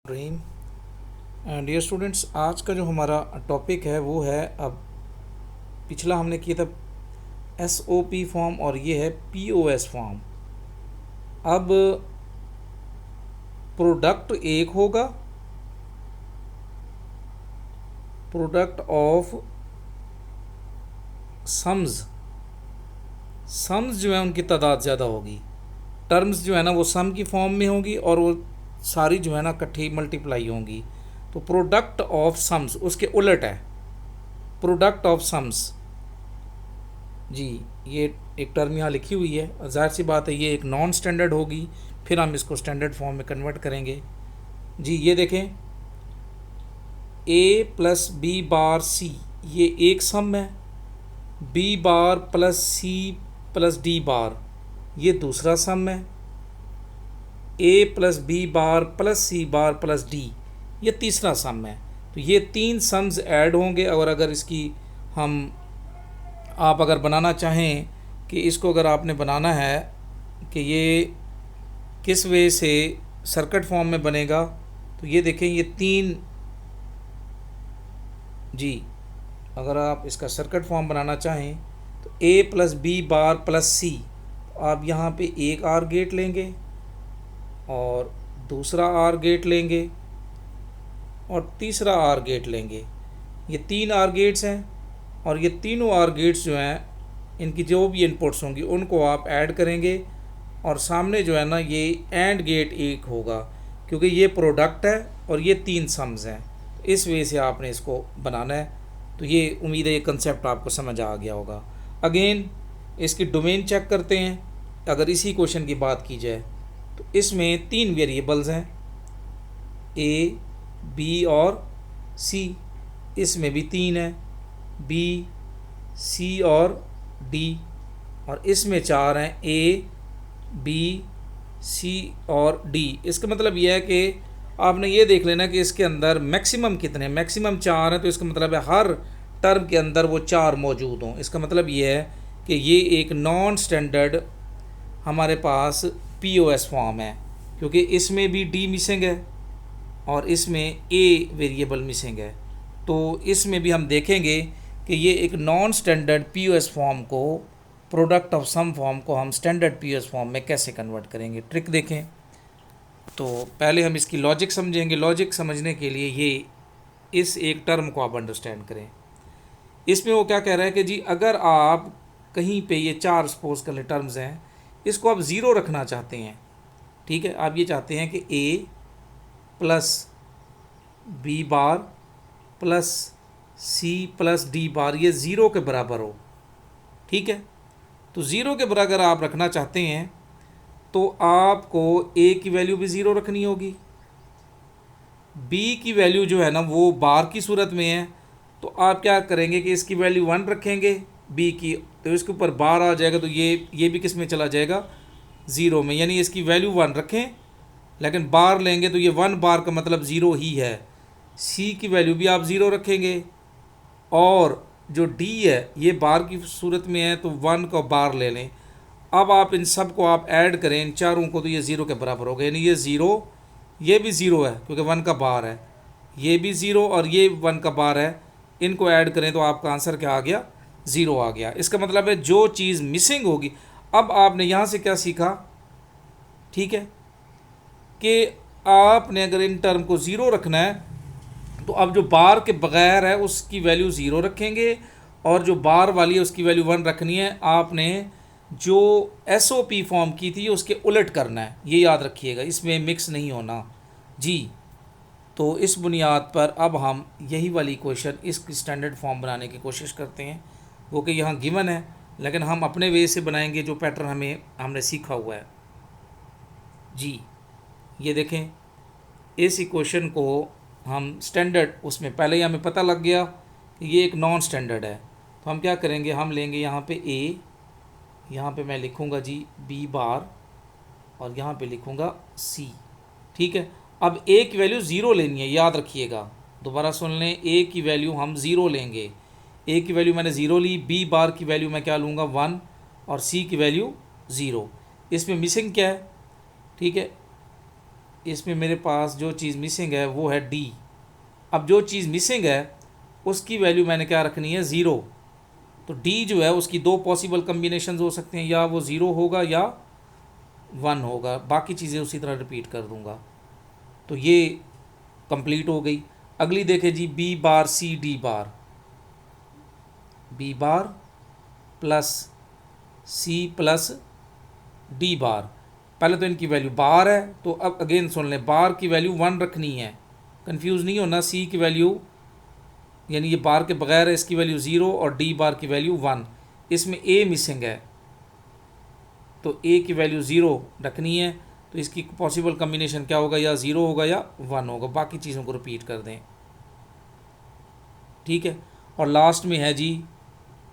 रहीम। Dear students, आज का जो हमारा टॉपिक है वो है, अब पिछला हमने किया था एसओपी फॉर्म और ये है पीओएस फॉर्म। अब प्रोडक्ट एक होगा, प्रोडक्ट ऑफ सम्स। सम्स जो है उनकी तादाद ज़्यादा होगी, टर्म्स जो है ना वो सम की फॉर्म में होगी और वो सारी जो है ना इकट्ठी मल्टीप्लाई होंगी। तो प्रोडक्ट ऑफ सम्स उसके उलट है, प्रोडक्ट ऑफ सम्स। जी, ये एक टर्म यहाँ लिखी हुई है, जाहिर सी बात है ये एक नॉन स्टैंडर्ड होगी, फिर हम इसको स्टैंडर्ड फॉर्म में कन्वर्ट करेंगे। जी ये देखें, ए प्लस बी बार सी ये एक सम है, B bar plus C plus D bar ये दूसरा सम है, A plus B bar plus C bar plus D ये तीसरा सम है। तो ये तीन सम्स ऐड होंगे, और अगर इसकी हम आप अगर बनाना चाहें कि इसको अगर आपने बनाना है कि ये किस वे से सर्किट फॉर्म में बनेगा, तो ये देखें ये तीन, जी अगर आप इसका सर्किट फॉर्म बनाना चाहें तो ए प्लस बी बार प्लस सी, तो आप यहाँ पे एक आर गेट लेंगे और दूसरा आर गेट लेंगे और तीसरा आर गेट लेंगे। ये तीन आर गेट्स हैं और ये तीनों आर गेट्स जो हैं इनकी जो भी इनपुट्स होंगी उनको आप ऐड करेंगे, और सामने जो है ना ये एंड गेट एक होगा, क्योंकि ये प्रोडक्ट है और ये तीन सम्स हैं। तो इस वे से आपने इसको बनाना है। तो ये उम्मीद है ये कंसेप्ट आपको समझ आ गया होगा। अगेन इसकी डोमेन चेक करते हैं। अगर इसी क्वेश्चन की बात की जाए तो इसमें तीन वेरिएबल्स हैं, ए बी और सी। इसमें भी तीन है, बी सी और डी। और इसमें चार हैं, ए बी सी और डी। इसका मतलब यह है कि आपने ये देख लेना कि इसके अंदर मैक्सिमम कितने, मैक्सिमम चार हैं, तो इसका मतलब है हर टर्म के अंदर वो चार मौजूद हों। इसका मतलब ये है कि ये एक नॉन स्टैंडर्ड हमारे पास पीओएस फॉर्म है, क्योंकि इसमें भी डी मिसिंग है और इसमें ए वेरिएबल मिसिंग है। तो इसमें भी हम देखेंगे कि ये एक नॉन स्टैंडर्ड पीओएस फॉर्म को, प्रोडक्ट ऑफ सम फॉर्म को हम स्टैंडर्ड पीओएस फॉर्म में कैसे कन्वर्ट करेंगे। ट्रिक देखें। तो पहले हम इसकी लॉजिक समझेंगे। लॉजिक समझने के लिए ये इस एक टर्म को आप अंडरस्टैंड करें। इसमें वो क्या कह रहा है कि जी अगर आप कहीं पे ये चार सपोज कर ले टर्म्स हैं, इसको आप ज़ीरो रखना चाहते हैं, ठीक है, आप ये चाहते हैं कि A plus B bar plus C plus D bar ये ज़ीरो के बराबर हो, ठीक है। तो ज़ीरो के बराबर आप रखना चाहते हैं तो आपको ए की वैल्यू भी ज़ीरो रखनी होगी, बी की वैल्यू जो है ना वो बार की सूरत में है, तो आप क्या करेंगे कि इसकी वैल्यू वन रखेंगे बी की, तो इसके ऊपर बार आ जाएगा, तो ये भी किस में चला जाएगा, ज़ीरो में। यानी इसकी वैल्यू वन रखें लेकिन बार लेंगे तो ये वन बार का मतलब ज़ीरो ही है। सी की वैल्यू भी आप ज़ीरो रखेंगे और जो डी है ये बार की सूरत में है, तो वन का बार ले लें। अब आप इन सब को आप ऐड करें इन चारों को, तो ये ज़ीरो के बराबर हो गए। यानी ये ज़ीरो, ये भी ज़ीरो है क्योंकि वन का बार है, ये भी ज़ीरो और ये वन का बार है। इनको ऐड करें तो आपका आंसर क्या आ गया, ज़ीरो आ गया। इसका मतलब है जो चीज़ मिसिंग होगी। अब आपने यहाँ से क्या सीखा, ठीक है, कि आपने अगर इन टर्म को ज़ीरो रखना है तो अब जो बार के बग़ैर है उसकी वैल्यू ज़ीरो रखेंगे और जो बार वाली है उसकी वैल्यू वन रखनी है। आपने जो एसओपी फॉर्म की थी उसके उलट करना है, ये याद रखिएगा, इसमें मिक्स नहीं होना जी। तो इस बुनियाद पर अब हम यही वाली क्वेश्चन इस स्टैंडर्ड फॉर्म बनाने की कोशिश करते हैं, वो कि यहाँ गिवन है लेकिन हम अपने वे से बनाएंगे जो पैटर्न हमने सीखा हुआ है जी। ये देखें, इस इक्वेशन को हम स्टैंडर्ड, उसमें पहले ही हमें पता लग गया कि ये एक नॉन स्टैंडर्ड है, तो हम क्या करेंगे, हम लेंगे यहाँ पे ए, यहाँ पे मैं लिखूँगा जी बी बार और यहाँ पे लिखूँगा सी, ठीक है। अब ए की वैल्यू ज़ीरो लेनी है, याद रखिएगा, दोबारा सुन लें, ए की वैल्यू हम ज़ीरो लेंगे। ए की वैल्यू मैंने ज़ीरो ली, बी बार की वैल्यू मैं क्या लूँगा, वन, और सी की वैल्यू ज़ीरो। इसमें मिसिंग क्या है, ठीक है, इसमें मेरे पास जो चीज़ मिसिंग है वो है डी। अब जो चीज़ मिसिंग है उसकी वैल्यू मैंने क्या रखनी है, ज़ीरो। तो डी जो है उसकी दो पॉसिबल कम्बिनेशन हो सकते हैं, या वो ज़ीरो होगा या 1 होगा, बाकी चीज़ें उसी तरह रिपीट कर दूंगा। तो ये कंप्लीट हो गई। अगली देखें जी, B bar C D bar, B bar plus C plus D bar. पहले तो इनकी वैल्यू बार है, तो अब अगेन सुन लें, बार की वैल्यू 1 रखनी है, कंफ्यूज नहीं होना। सी की वैल्यू यानी ये बार के बगैर है, इसकी वैल्यू 0 और डी बार की वैल्यू 1। इसमें ए मिसिंग है तो ए की वैल्यू 0 रखनी है। तो इसकी पॉसिबल कम्बिनेशन क्या होगा, या 0 होगा या 1 होगा, बाकी चीज़ों को रिपीट कर दें। ठीक है। और लास्ट में है जी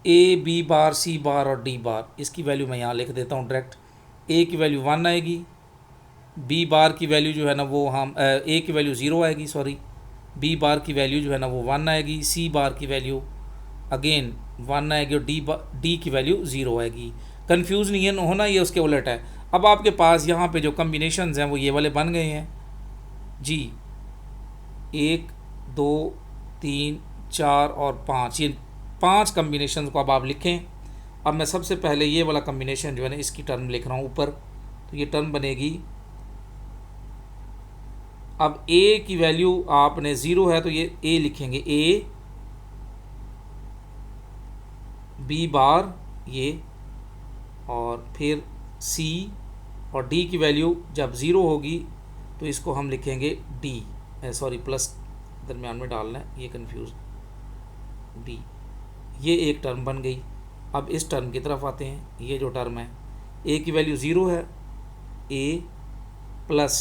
ए बी बार सी बार और डी बार। इसकी वैल्यू मैं यहाँ लिख देता हूँ डायरेक्ट। ए की वैल्यू 1 आएगी, बी बार की वैल्यू जो है ना वो हम ए की वैल्यू 0 आएगी, सॉरी, बी बार की वैल्यू जो है ना वो 1 आएगी, सी बार की वैल्यू अगेन 1 आएगी और डी की वैल्यू 0 आएगी। कंफ्यूज नहीं है होना, ये उसके उलट है। अब आपके पास यहाँ पे जो कम्बिनेशंस हैं वो ये वाले बन गए हैं जी, 1 2 3 4 और 5, ये 5 कम्बिनेशन को अब आप लिखें। अब मैं सबसे पहले ये वाला कम्बिनेशन जो है ना इसकी टर्म लिख रहा हूँ ऊपर। तो ये टर्म बनेगी, अब ए की वैल्यू आपने 0 है तो ये ए लिखेंगे, ए बी बार ये, और फिर सी, और डी की वैल्यू जब 0 होगी तो इसको हम लिखेंगे डी, सॉरी प्लस दरम्यान में डालना है, ये कंफ्यूज, डी। ये एक टर्म बन गई। अब इस टर्म की तरफ आते हैं। ये जो टर्म है, ए की वैल्यू 0 है, ए प्लस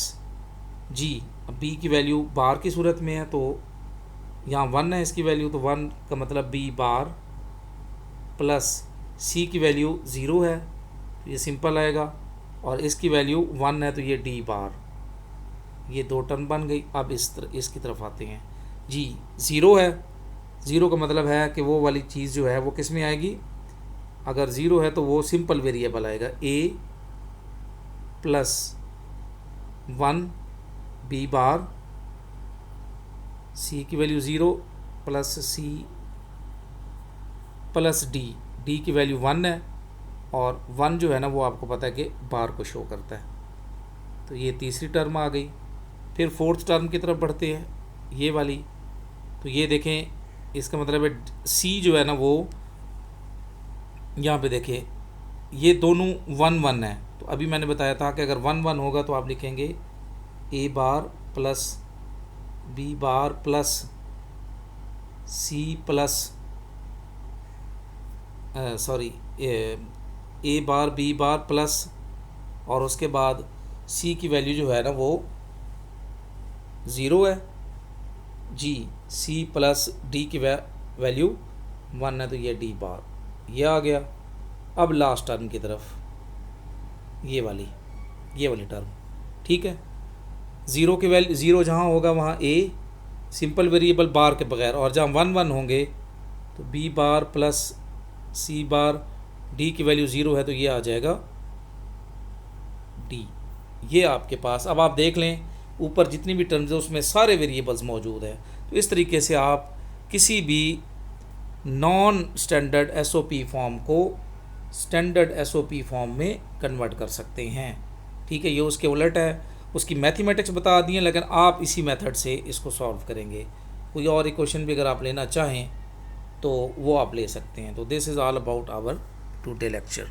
जी, बी की वैल्यू बार की सूरत में है तो यहाँ 1 है इसकी वैल्यू, तो 1 का मतलब बी बार प्लस सी की वैल्यू 0 है तो ये सिंपल आएगा, और इसकी वैल्यू 1 है तो ये डी बार। ये दो टर्म बन गई। अब इसकी तरफ आते हैं जी, 0 है, 0 का मतलब है कि वो वाली चीज़ जो है वो किस में आएगी, अगर 0 है तो वो सिंपल वेरिएबल आएगा, ए प्लस 1 बी बार, सी की value 0 plus C plus D, D की वैल्यू 1 है, और 1 जो है ना वो आपको पता है कि बार को शो करता है। तो ये तीसरी टर्म आ गई। फिर फोर्थ टर्म की तरफ बढ़ते हैं, ये वाली। तो ये देखें, इसका मतलब है सी जो है ना वो यहाँ पे देखें, ये दोनों 1 1 है। तो अभी मैंने बताया था कि अगर 1 1 होगा तो आप लिखेंगे A bar plus B bar plus C plus sorry A bar B bar plus, और उसके बाद सी की वैल्यू जो है ना वो 0 है जी, सी प्लस डी की वैल्यू 1 है तो ये डी बार, ये आ गया। अब लास्ट टर्म की तरफ, ये वाली टर्म, ठीक है। 0 की वैल्यू 0 जहाँ होगा वहाँ ए सिंपल वेरिएबल बार के बगैर, और जहाँ 1 1 होंगे तो बी बार प्लस सी बार, डी की वैल्यू 0 है तो ये आ जाएगा डी। ये आपके पास, अब आप देख लें ऊपर जितनी भी टर्म्स है उसमें सारे वेरिएबल्स मौजूद हैं। तो इस तरीके से आप किसी भी नॉन स्टैंडर्ड एसओपी फॉर्म को स्टैंडर्ड एसओपी फॉर्म में कन्वर्ट कर सकते हैं। ठीक है, ये उसके उलट है, उसकी मैथमेटिक्स बता दी है, लेकिन आप इसी मेथड से इसको सॉल्व करेंगे। कोई और इक्वेशन भी अगर आप लेना चाहें तो वो आप ले सकते हैं। तो this is all about our today lecture.